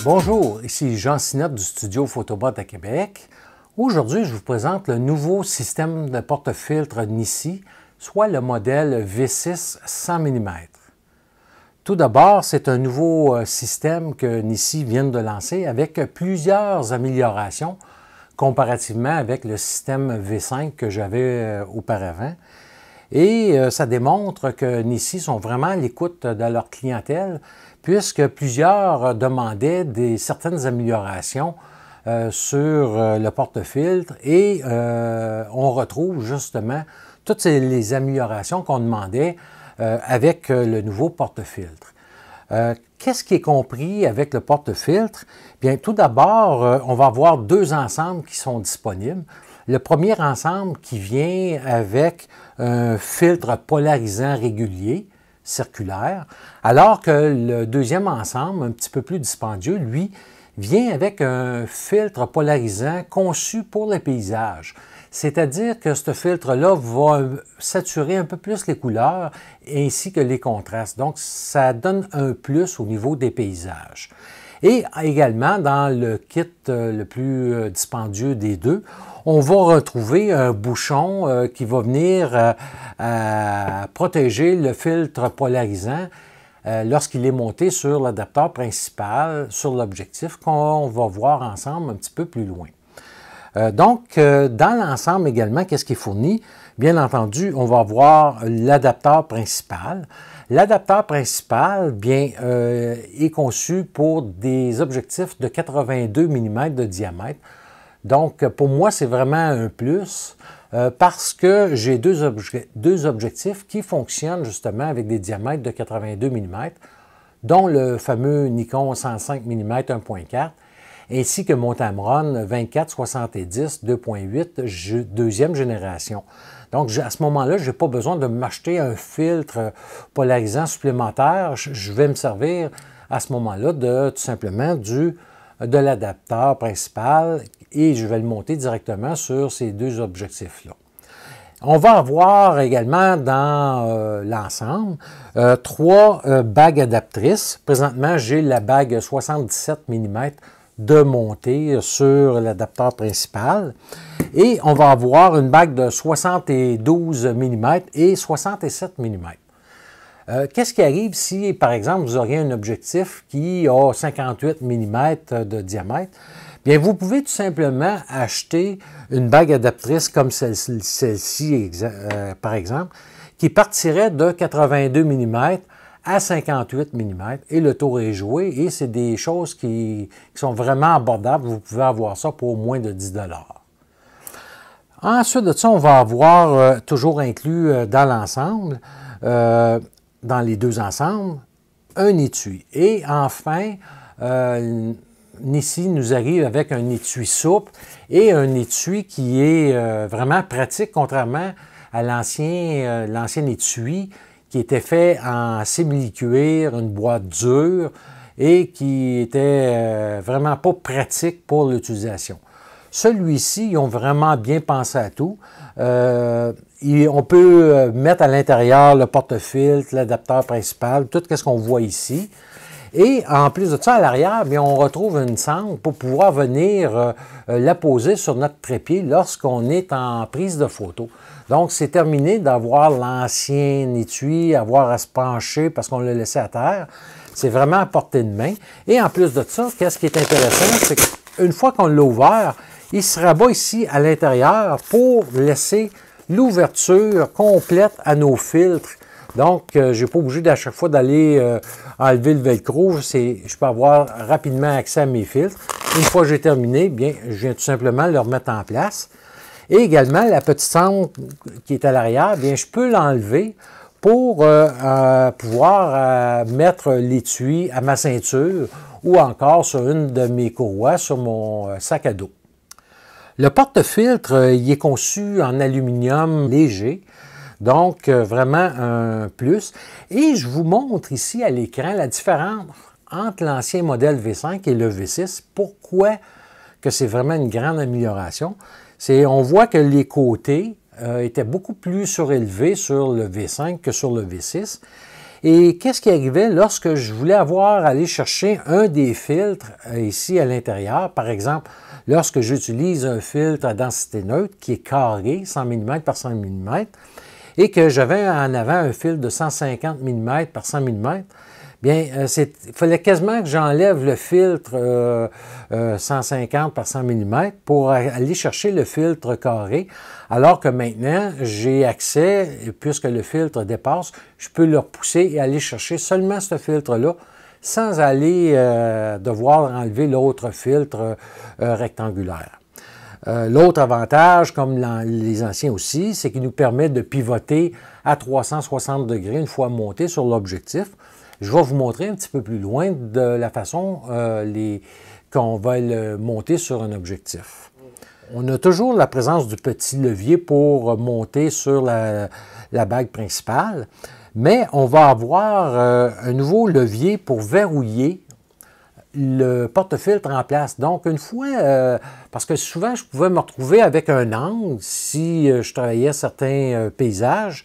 Bonjour, ici Jean Sinotte du studio Photobot à Québec. Aujourd'hui, je vous présente le nouveau système de porte-filtre Nissi, soit le modèle V6 100 mm. Tout d'abord, c'est un nouveau système que Nissi vient de lancer avec plusieurs améliorations comparativement avec le système V5 que j'avais auparavant. Et ça démontre que Nissi sont vraiment à l'écoute de leur clientèle, puisque plusieurs demandaient certaines améliorations sur le porte-filtre et on retrouve justement toutes les améliorations qu'on demandait avec le nouveau porte-filtre. Qu'est-ce qui est compris avec le porte-filtre? Bien, tout d'abord, on va avoir deux ensembles qui sont disponibles. Le premier ensemble qui vient avec un filtre polarisant régulier, circulaire, alors que le deuxième ensemble, un petit peu plus dispendieux, lui, vient avec un filtre polarisant conçu pour les paysages. C'est-à-dire que ce filtre-là va saturer un peu plus les couleurs ainsi que les contrastes. Donc, ça donne un plus au niveau des paysages. Et également, dans le kit le plus dispendieux des deux, on va retrouver un bouchon qui va venir protéger le filtre polarisant lorsqu'il est monté sur l'adaptateur principal, sur l'objectif, qu'on va voir ensemble un petit peu plus loin. Dans l'ensemble également, qu'est-ce qui est fourni? Bien entendu, on va avoir l'adaptateur principal. L'adaptateur principal, bien, est conçu pour des objectifs de 82 mm de diamètre. Donc, pour moi, c'est vraiment un plus parce que j'ai deux objectifs qui fonctionnent justement avec des diamètres de 82 mm, dont le fameux Nikon 105 mm 1.4, ainsi que mon Tamron 24-70 2.8 deuxième génération. Donc, à ce moment-là, je n'ai pas besoin de m'acheter un filtre polarisant supplémentaire. Je vais me servir à ce moment-là tout simplement de l'adaptateur principal et je vais le monter directement sur ces deux objectifs-là. On va avoir également dans l'ensemble trois bagues adaptrices. Présentement, j'ai la bague 77 mm de montée sur l'adaptateur principal. Et on va avoir une bague de 72 mm et 67 mm. Qu'est-ce qui arrive si, par exemple, vous auriez un objectif qui a 58 mm de diamètre? Bien, vous pouvez tout simplement acheter une bague adaptrice comme celle-ci, par exemple, qui partirait de 82 mm à 58 mm et le tour est joué et c'est des choses qui sont vraiment abordables. Vous pouvez avoir ça pour moins de 10 $. Ensuite de ça, on va avoir toujours inclus dans l'ensemble, dans les deux ensembles, un étui. Et enfin, Nissi nous arrive avec un étui souple et un étui qui est vraiment pratique, contrairement à l'ancien étui qui était fait en simili-cuir, une boîte dure et qui était vraiment pas pratique pour l'utilisation. Celui-ci, ils ont vraiment bien pensé à tout. On peut mettre à l'intérieur le porte-filtre, l'adaptateur principal, tout ce qu'on voit ici. Et en plus de ça, à l'arrière, on retrouve une sangle pour pouvoir venir la poser sur notre trépied lorsqu'on est en prise de photo. Donc, c'est terminé d'avoir l'ancien étui, avoir à se pencher parce qu'on l'a laissé à terre. C'est vraiment à portée de main. Et en plus de ça, qu'est-ce qui est intéressant, c'est qu'une fois qu'on l'a ouvert, il se rabat ici à l'intérieur pour laisser l'ouverture complète à nos filtres. Donc, je n'ai pas obligé à chaque fois d'aller enlever le velcro. Je peux avoir rapidement accès à mes filtres. Une fois que j'ai terminé, bien, je viens tout simplement le remettre en place. Et également, la petite sangle qui est à l'arrière, bien, je peux l'enlever pour pouvoir mettre l'étui à ma ceinture ou encore sur une de mes courroies sur mon sac à dos. Le porte-filtre, il est conçu en aluminium léger. Donc, vraiment un plus. Et je vous montre ici à l'écran la différence entre l'ancien modèle V5 et le V6. Pourquoi que c'est vraiment une grande amélioration? On voit que les côtés étaient beaucoup plus surélevés sur le V5 que sur le V6. Et qu'est-ce qui arrivait lorsque je voulais aller chercher un des filtres ici à l'intérieur, par exemple, lorsque j'utilise un filtre à densité neutre qui est carré, 100 mm par 100 mm, et que j'avais en avant un filtre de 150 mm par 100 mm, bien, il fallait quasiment que j'enlève le filtre 150 par 100 mm pour aller chercher le filtre carré, alors que maintenant, j'ai accès, puisque le filtre dépasse, je peux le repousser et aller chercher seulement ce filtre-là, sans aller devoir enlever l'autre filtre rectangulaire. L'autre avantage, comme les anciens aussi, c'est qu'il nous permet de pivoter à 360 degrés une fois monté sur l'objectif. Je vais vous montrer un petit peu plus loin de la façon qu'on va le monter sur un objectif. On a toujours la présence du petit levier pour monter sur la bague principale, mais on va avoir un nouveau levier pour verrouiller le porte-filtre en place. Donc, une fois, parce que souvent, je pouvais me retrouver avec un angle si je travaillais certains paysages,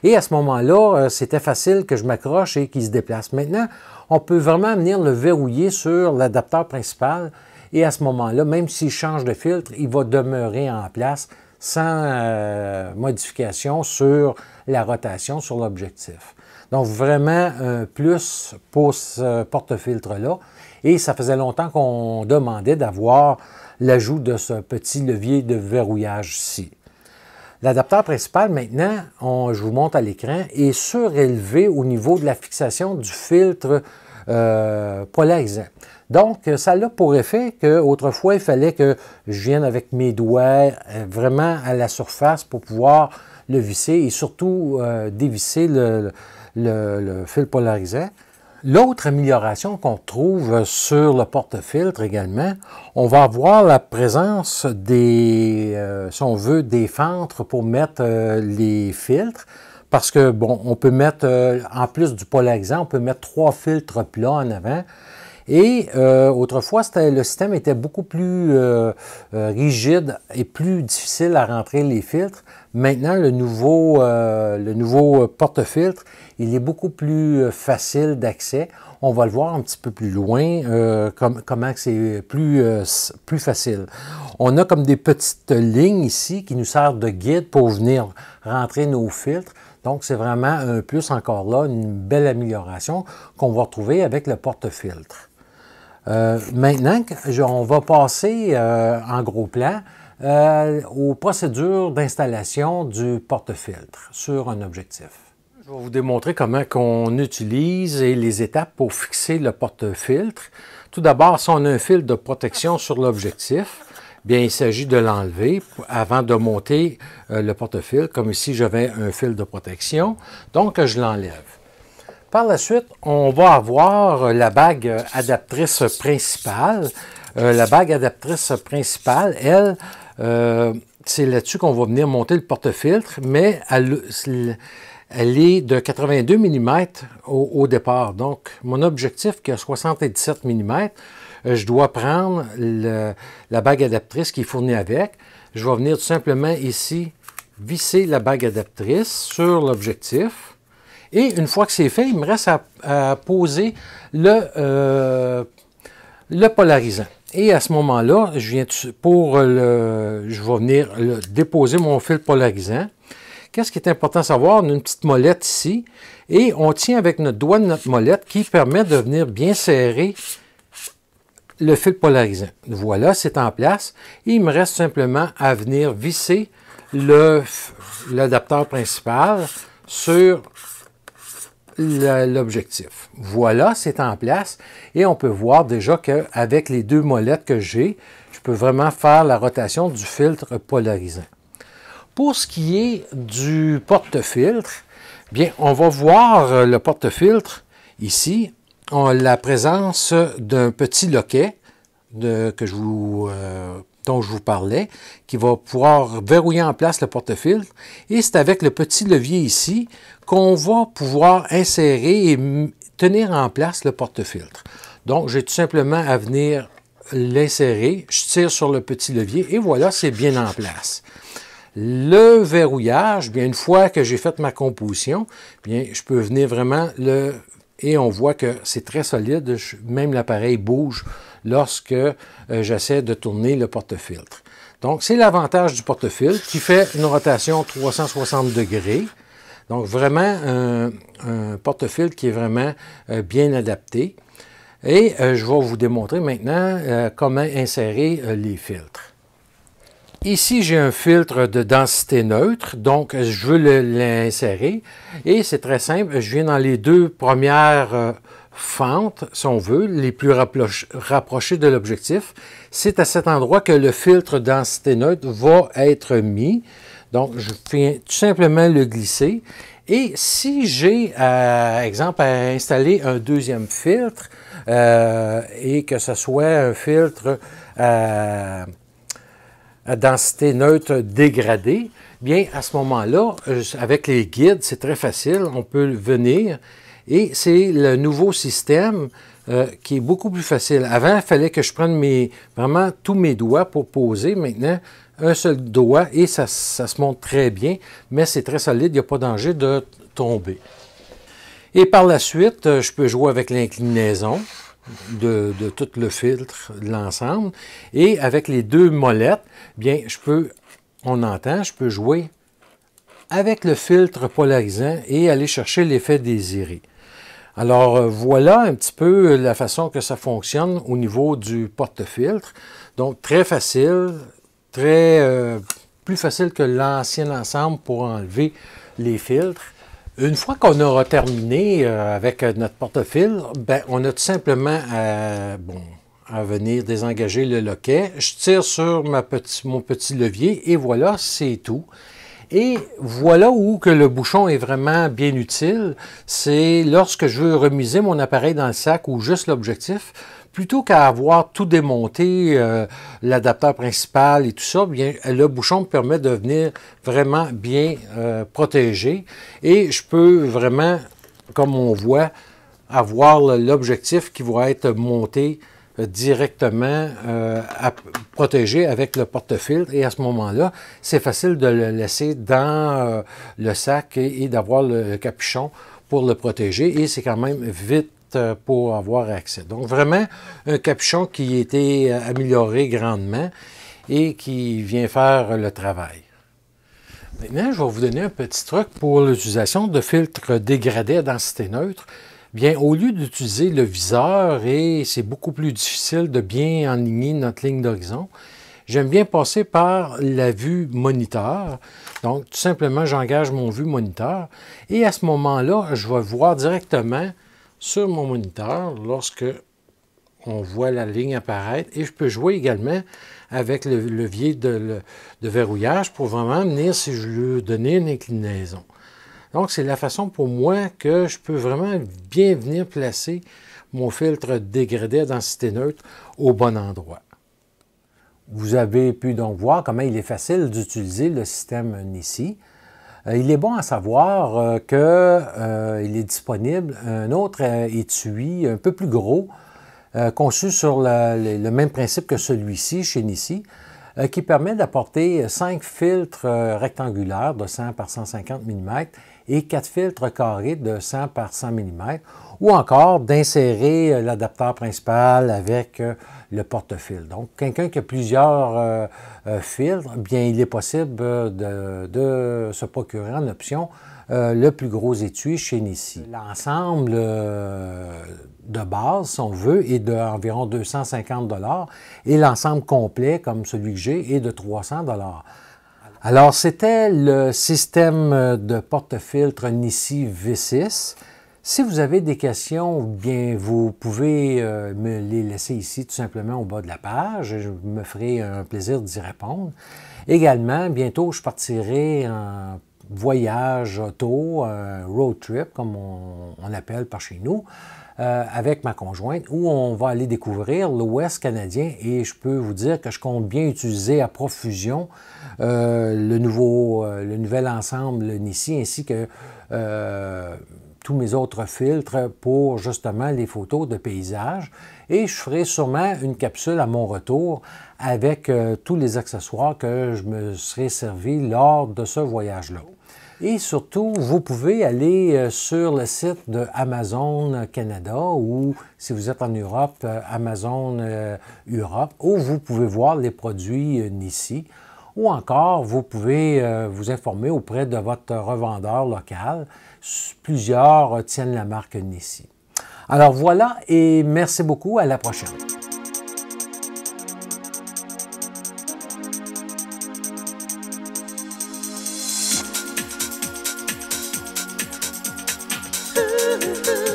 et à ce moment-là, c'était facile que je m'accroche et qu'il se déplace. Maintenant, on peut vraiment venir le verrouiller sur l'adapteur principal, et à ce moment-là, même s'il change de filtre, il va demeurer en place sans modification sur la rotation sur l'objectif. Donc, vraiment un plus pour ce porte-filtre-là. Et ça faisait longtemps qu'on demandait d'avoir l'ajout de ce petit levier de verrouillage ici. L'adapteur principal, maintenant, je vous montre à l'écran, est surélevé au niveau de la fixation du filtre polarisant. Donc, ça a pour effet qu'autrefois, il fallait que je vienne avec mes doigts vraiment à la surface pour pouvoir le visser et surtout dévisser le fil polarisant. L'autre amélioration qu'on trouve sur le porte-filtre également, on va avoir la présence des, si on veut, des fentres pour mettre les filtres. Parce que, bon, on peut mettre, en plus du polarisant, on peut mettre 3 filtres plats en avant. Et autrefois, le système était beaucoup plus rigide et plus difficile à rentrer les filtres. Maintenant, le nouveau porte-filtre, il est beaucoup plus facile d'accès. On va le voir un petit peu plus loin, comment c'est plus facile. On a comme des petites lignes ici qui nous servent de guide pour venir rentrer nos filtres. Donc, c'est vraiment un plus encore là, une belle amélioration qu'on va retrouver avec le porte-filtre. Maintenant, on va passer en gros plan aux procédures d'installation du porte-filtre sur un objectif. Je vais vous démontrer comment on utilise et les étapes pour fixer le porte-filtre. Tout d'abord, si on a un fil de protection sur l'objectif, bien, il s'agit de l'enlever avant de monter le porte-filtre. Comme ici, j'avais un fil de protection, donc je l'enlève. Par la suite, on va avoir la bague adaptrice principale. La bague adaptrice principale, elle, c'est là-dessus qu'on va venir monter le porte-filtre, mais elle est de 82 mm au départ. Donc, mon objectif qui a 77 mm, je dois prendre la bague adaptrice qui est fournie avec. Je vais venir tout simplement ici visser la bague adaptrice sur l'objectif. Et une fois que c'est fait, il me reste à poser le polarisant. Et à ce moment-là, je vais venir déposer mon fil polarisant. Qu'est-ce qui est important à savoir? On a une petite molette ici et on tient avec notre doigt de notre molette qui permet de venir bien serrer le fil polarisant. Voilà, c'est en place. Et il me reste simplement à venir visser l'adapteur principal sur l'objectif. Voilà, c'est en place et on peut voir déjà qu'avec les deux molettes que j'ai, je peux vraiment faire la rotation du filtre polarisant. Pour ce qui est du porte-filtre, bien, on va voir le porte-filtre ici. On a la présence d'un petit loquet dont je vous parlais, qui va pouvoir verrouiller en place le porte-filtre. Et c'est avec le petit levier ici qu'on va pouvoir insérer et tenir en place le porte-filtre. Donc, j'ai tout simplement à venir l'insérer. Je tire sur le petit levier et voilà, c'est bien en place. Le verrouillage, bien une fois que j'ai fait ma composition, bien je peux venir vraiment et on voit que c'est très solide, même l'appareil bouge lorsque j'essaie de tourner le porte-filtre. Donc c'est l'avantage du porte-filtre qui fait une rotation 360 degrés. Donc vraiment un porte-filtre qui est vraiment bien adapté. Et je vais vous démontrer maintenant comment insérer les filtres. Ici, j'ai un filtre de densité neutre, donc je veux l'insérer. Et c'est très simple, je viens dans les deux premières fentes, si on veut, les plus rapprochées de l'objectif. C'est à cet endroit que le filtre densité neutre va être mis. Donc, je viens tout simplement le glisser. Et si j'ai, exemple, à installer un deuxième filtre, et que ce soit un filtre à densité neutre dégradée, bien à ce moment-là, avec les guides, c'est très facile, on peut venir et c'est le nouveau système qui est beaucoup plus facile. Avant, il fallait que je prenne vraiment tous mes doigts pour poser. Maintenant, un seul doigt et ça se monte très bien, mais c'est très solide, il n'y a pas danger de tomber. Et par la suite, je peux jouer avec l'inclinaison de tout le filtre de l'ensemble. Et avec les deux molettes, bien, je peux jouer avec le filtre polarisant et aller chercher l'effet désiré. Alors, voilà un petit peu la façon que ça fonctionne au niveau du porte-filtre. Donc, très facile, plus facile que l'ancien ensemble pour enlever les filtres. Une fois qu'on aura terminé avec notre porte-filtre, ben, on a tout simplement à venir désengager le loquet. Je tire sur mon petit levier et voilà, c'est tout. Et voilà où que le bouchon est vraiment bien utile, c'est lorsque je veux remiser mon appareil dans le sac ou juste l'objectif, plutôt qu'à avoir tout démonté, l'adapteur principal et tout ça, bien, le bouchon me permet de venir vraiment bien protégé et je peux vraiment, comme on voit, avoir l'objectif qui va être monté directement protégé avec le porte-filtre et à ce moment-là, c'est facile de le laisser dans le sac et d'avoir le capuchon pour le protéger et c'est quand même vite pour avoir accès. Donc vraiment un capuchon qui a été amélioré grandement et qui vient faire le travail. Maintenant, je vais vous donner un petit truc pour l'utilisation de filtres dégradés à densité neutre. Bien, au lieu d'utiliser le viseur, et c'est beaucoup plus difficile de bien enligner notre ligne d'horizon, j'aime bien passer par la vue moniteur. Donc, tout simplement, j'engage mon vue moniteur. Et à ce moment-là, je vais voir directement sur mon moniteur lorsque on voit la ligne apparaître. Et je peux jouer également avec le levier de verrouillage pour vraiment venir, si je veux donner une inclinaison. Donc, c'est la façon pour moi que je peux vraiment bien venir placer mon filtre dégradé à densité neutre au bon endroit. Vous avez pu donc voir comment il est facile d'utiliser le système Nissi. Il est bon à savoir qu'il est disponible un autre étui un peu plus gros, conçu sur le même principe que celui-ci chez Nissi, qui permet d'apporter 5 filtres rectangulaires de 100 par 150 mm et 4 filtres carrés de 100 par 100 mm, ou encore d'insérer l'adapteur principal avec le porte-filtre. Donc, quelqu'un qui a plusieurs filtres, bien, il est possible de se procurer en option le plus gros étui chez Nissi. L'ensemble de base, si on veut, est d'environ 250 $ et l'ensemble complet, comme celui que j'ai, est de 300 $. Alors, c'était le système de porte-filtre Nissi V6. Si vous avez des questions, bien, vous pouvez me les laisser ici tout simplement au bas de la page. Je me ferai un plaisir d'y répondre. Également, bientôt, je partirai en voyage auto, road trip, comme on appelle par chez nous, avec ma conjointe, où on va aller découvrir l'Ouest canadien et je peux vous dire que je compte bien utiliser à profusion le nouvel ensemble Nissi ainsi que tous mes autres filtres pour justement les photos de paysages. Et je ferai sûrement une capsule à mon retour avec tous les accessoires que je me serai servi lors de ce voyage-là. Et surtout, vous pouvez aller sur le site de Amazon Canada ou si vous êtes en Europe, Amazon Europe, où vous pouvez voir les produits Nissi. Ou encore, vous pouvez vous informer auprès de votre revendeur local. Plusieurs tiennent la marque Nissi. Alors voilà et merci beaucoup. À la prochaine. Ooh.